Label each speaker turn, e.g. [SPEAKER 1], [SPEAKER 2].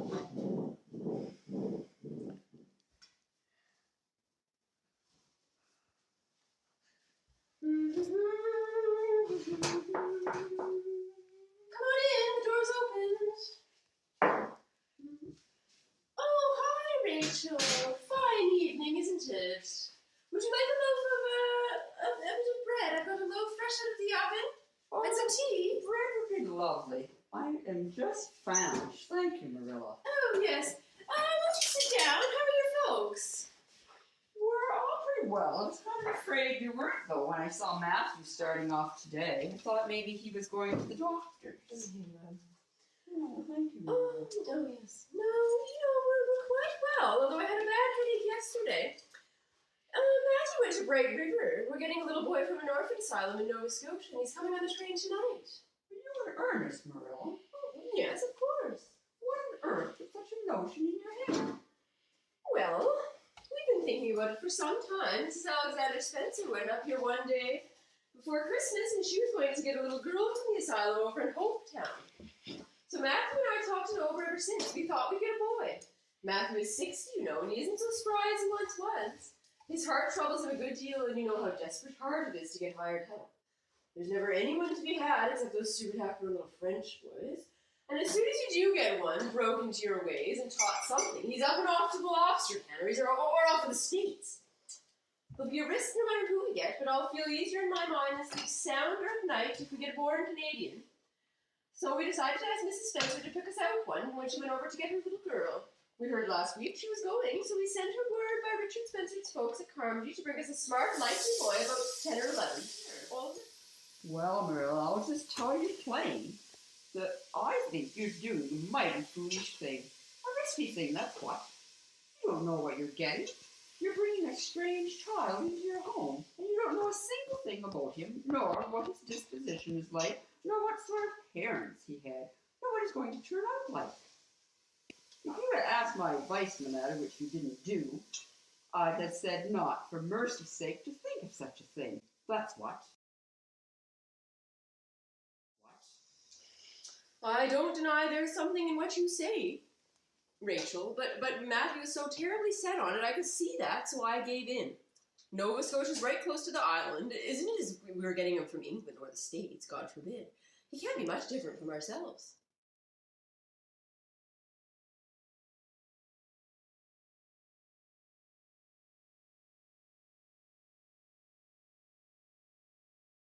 [SPEAKER 1] on in, the door's opened. Oh, hi, Rachel. Fine evening, isn't it? Would you like a loaf of bit of bread? I've got a loaf fresh out of the oven.
[SPEAKER 2] Oh,
[SPEAKER 1] and some tea.
[SPEAKER 2] Bread would be lovely. I am just famished. Thank you, Marilla.
[SPEAKER 1] Oh, yes. Won't you sit down? How are your folks?
[SPEAKER 2] We're all pretty well. I was kind of afraid you weren't, though, when I saw Matthew starting off today. I thought maybe he was going to the doctor's. Oh, thank you, Marilla.
[SPEAKER 1] Oh, yes. No, we're quite well, although I had a bad headache yesterday. Matthew went to Bright River. We're getting a little boy from an orphan asylum in Nova Scotia, and he's coming on the train tonight.
[SPEAKER 2] Are you in earnest, Marilla?
[SPEAKER 1] Yes, of course.
[SPEAKER 2] What on earth put such a notion in your head?
[SPEAKER 1] Well, we've been thinking about it for some time. Mrs. Alexander Spencer went up here one day before Christmas, and she was going to get a little girl from the asylum over in Hopetown. So Matthew and I talked it over ever since. We thought we'd get a boy. Matthew is 60, and he isn't so spry as he once was. His heart troubles him a good deal, and you know how desperate hard it is to get hired help. There's never anyone to be had except those stupid half-grown little French boys. And as soon as you do get one broke into your ways and taught something, he's up and off to the lobster canneries or off in the States. There'll be a risk no matter who we get, but I'll feel easier in my mind and sleep sounder at night if we get a born Canadian. So we decided to ask Mrs. Spencer to pick us out one when she went over to get her little girl. We heard last week she was going, so we sent her word by Richard Spencer's folks at Carmody to bring us a smart, likely boy about 10 or 11.
[SPEAKER 2] Well, Marilla, I'll just tell you plain that I think you're doing a mighty foolish thing. A risky thing, that's what. You don't know what you're getting. You're bringing a strange child into your home, and you don't know a single thing about him, nor what his disposition is like, nor what sort of parents he had, nor what he's going to turn out like. If you had asked my advice in the matter, which you didn't do, I'd have said not, for mercy's sake, to think of such a thing. That's what.
[SPEAKER 1] I don't deny there's something in what you say, Rachel, but Matthew was so terribly set on it, I could see that, so I gave in. Nova Scotia's right close to the island. Isn't it as we were getting him from England or the States, God forbid? He can't be much different from ourselves.